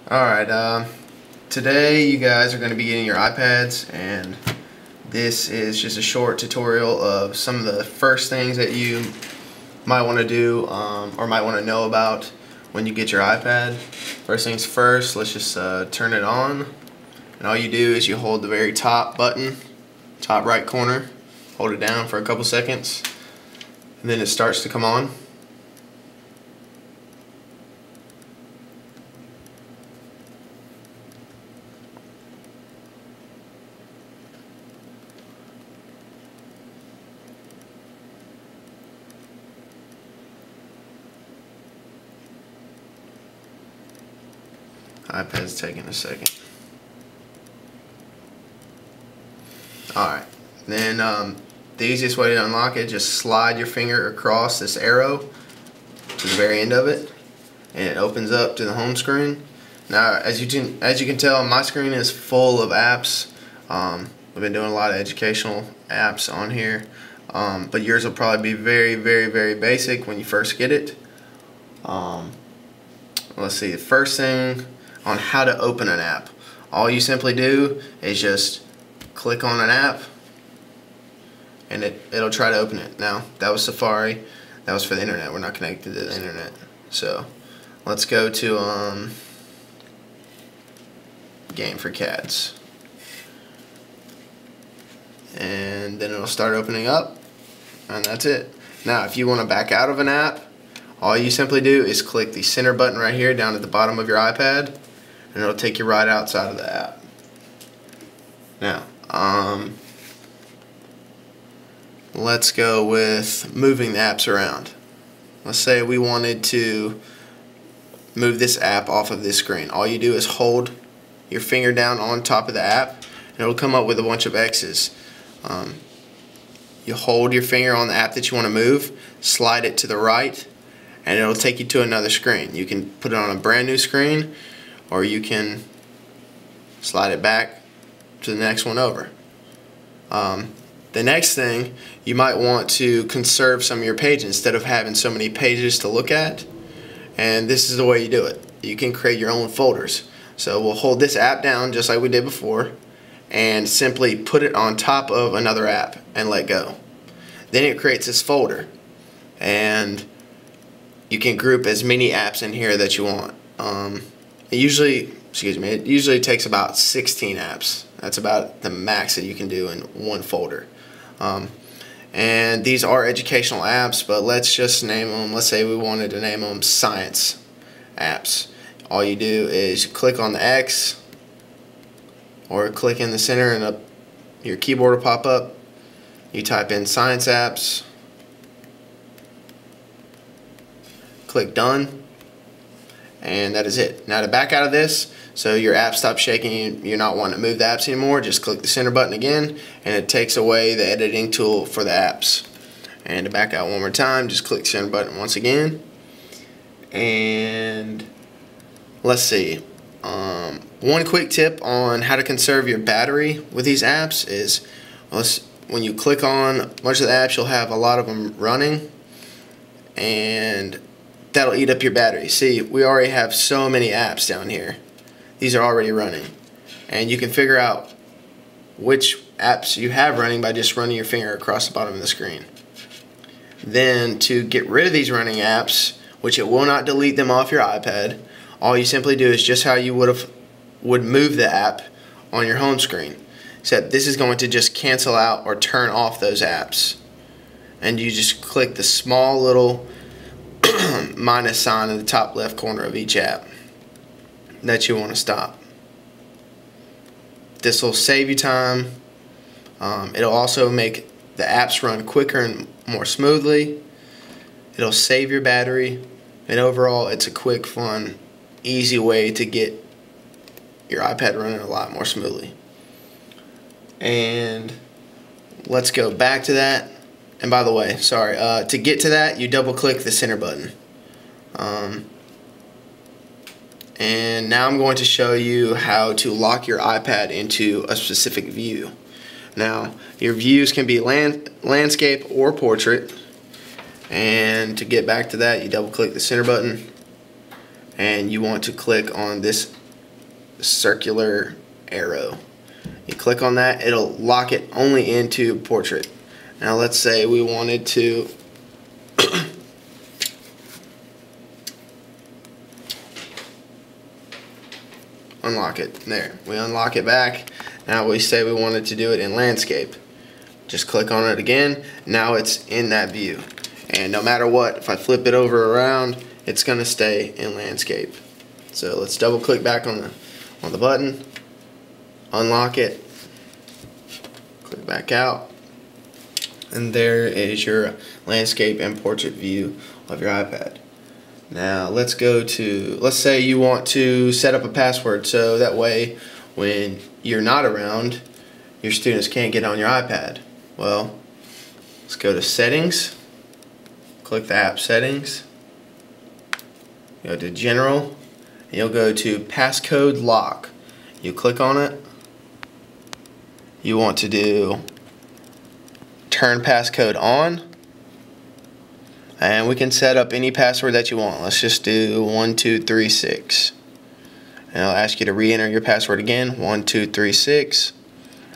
Alright, today you guys are going to be getting your iPads, and this is just a short tutorial of some of the first things that you might want to do or might want to know about when you get your iPad. First things first, let's just turn it on, and all you do is you hold the very top button, top right corner, hold it down for a couple seconds, and then it starts to come on. iPad's taking a second. Alright, then the easiest way to unlock it, just slide your finger across this arrow to the very end of it, and it opens up to the home screen. Now, as you can tell, my screen is full of apps. I've been doing a lot of educational apps on here, but yours will probably be very basic when you first get it. Let's see, the first thing on how to open an app. All you simply do is just click on an app and it'll try to open it. Now, that was Safari. That was for the internet. We're not connected to the internet. So let's go to Game for Cats. And then it'll start opening up, and that's it. Now, if you want to back out of an app, all you simply do is click the center button right here down at the bottom of your iPad, and it'll take you right outside of the app. Now, let's go with moving the apps around. Let's say we wanted to move this app off of this screen. All you do is hold your finger down on top of the app, and it'll come up with a bunch of X's. You hold your finger on the app that you want to move, slide it to the right, and it'll take you to another screen. You can put it on a brand new screen, or you can slide it back to the next one over. The next thing, you might want to conserve some of your pages instead of having so many pages to look at, and this is the way you do it. You can create your own folders. So we'll hold this app down just like we did before and simply put it on top of another app and let go. Then it creates this folder, and you can group as many apps in here that you want. It usually takes about 16 apps. That's about the max that you can do in one folder. And these are educational apps, but let's just name them. Let's say we wanted to name them science apps. All you do is click on the X or click in the center, and your keyboard will pop up. You type in science apps, click done, and that is it. Now, to back out of this, so your app stops shaking, you're not wanting to move the apps anymore, just click the center button again, and it takes away the editing tool for the apps. And to back out one more time, just click the center button once again. And let's see, one quick tip on how to conserve your battery with these apps is, when you click on a bunch of the apps, you'll have a lot of them running, and that'll eat up your battery. See, we already have so many apps down here. These are already running, and you can figure out which apps you have running by just running your finger across the bottom of the screen. Then, to get rid of these running apps, which it will not delete them off your iPad, all you simply do is just how you would move the app on your home screen, except this is going to just cancel out or turn off those apps, and you just click the small little minus sign in the top left corner of each app that you want to stop. This will save you time. It'll also make the apps run quicker and more smoothly. It'll save your battery, and overall it's a quick, fun, easy way to get your iPad running a lot more smoothly. And let's go back to that. And by the way, sorry, to get to that, you double click the center button. And now I'm going to show you how to lock your iPad into a specific view. Now, your views can be landscape or portrait. And to get back to that, you double click the center button, and you want to click on this circular arrow. You click on that, it'll lock it only into portrait. Now let's say we wanted to unlock it. There, we unlock it back. Now we say we wanted to do it in landscape. Just click on it again. Now it's in that view. And no matter what, if I flip it over around, it's going to stay in landscape. So let's double click back on the button, unlock it, click back out, and there is your landscape and portrait view of your iPad. Now let's say you want to set up a password so that way when you're not around, your students can't get on your iPad. Well, let's go to settings, click the app settings, go to general, and you'll go to passcode lock. You click on it. You want to do turn passcode on, and we can set up any password that you want. Let's just do 1236, and it'll ask you to re-enter your password again, 1236.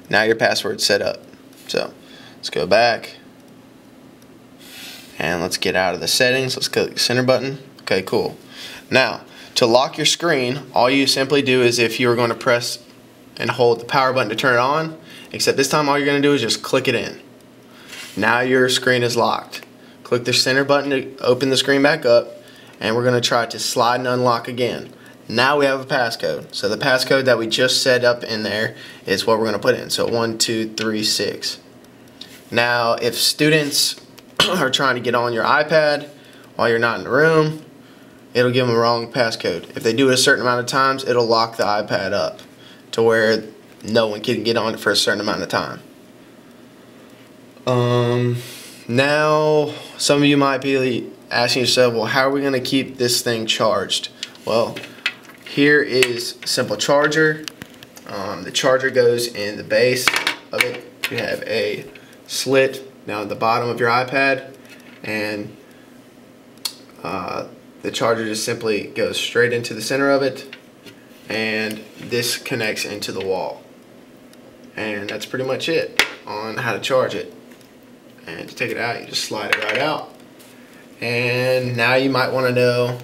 Now your password's set up. So let's go back and let's get out of the settings. Let's click the center button. Okay, cool. Now to lock your screen, all you simply do is, if you were going to press and hold the power button to turn it on, except this time all you're going to do is just click it in. Now your screen is locked. Click the center button to open the screen back up, and we're going to try to slide and unlock again. Now we have a passcode. So the passcode that we just set up in there is what we're going to put in. So 1236. Now if students are trying to get on your iPad while you're not in the room, it'll give them a wrong passcode. If they do it a certain amount of times, it'll lock the iPad up to where no one can get on it for a certain amount of time. Now some of you might be asking yourself, well, how are we going to keep this thing charged? Well, here is a simple charger. The charger goes in the base of it. You have a slit down at the bottom of your iPad, and the charger just simply goes straight into the center of it, and this connects into the wall. And that's pretty much it on how to charge it. And to take it out, you just slide it right out. And now you might want to know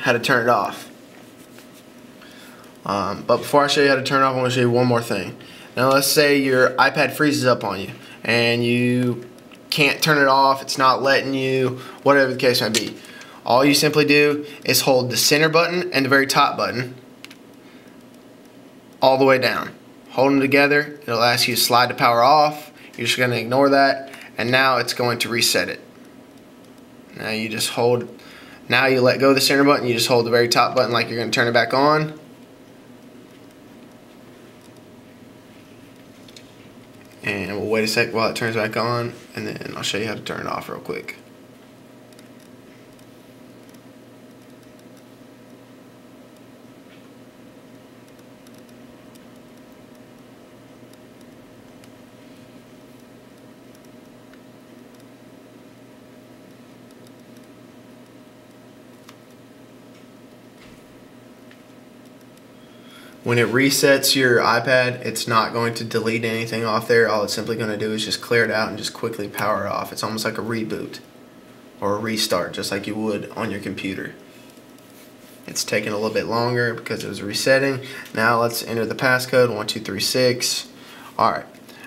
how to turn it off. But before I show you how to turn it off, I want to show you one more thing. Now let's say your iPad freezes up on you and you can't turn it off, it's not letting you, whatever the case might be. All you simply do is hold the center button and the very top button all the way down. Hold them together, it'll ask you to slide the power off. You're just going to ignore that, and now it's going to reset it. Now you just hold, now you let go of the center button, you just hold the very top button like you're going to turn it back on. And we'll wait a sec while it turns back on, and then I'll show you how to turn it off real quick. When it resets your iPad, it's not going to delete anything off there. All it's simply going to do is just clear it out and just quickly power it off. It's almost like a reboot or a restart, just like you would on your computer. It's taking a little bit longer because it was resetting. Now let's enter the passcode, 1236. Alright,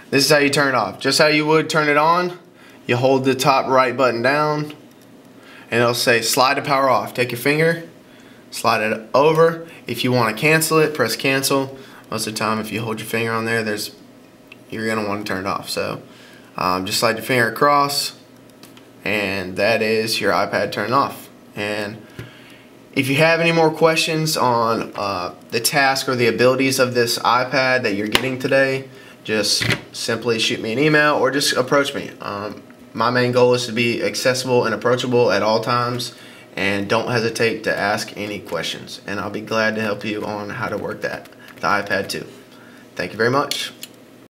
this is how you turn it off. Just how you would turn it on, you hold the top right button down, and it'll say slide to power off. Take your finger, slide it over. If you want to cancel it, press cancel. Most of the time if you hold your finger on there, you're going to want to turn it off. So just slide your finger across, and that is your iPad turned off. And if you have any more questions on the task or the abilities of this iPad that you're getting today, just simply shoot me an email or just approach me. My main goal is to be accessible and approachable at all times. And don't hesitate to ask any questions, and I'll be glad to help you on how to work the iPad too. Thank you very much.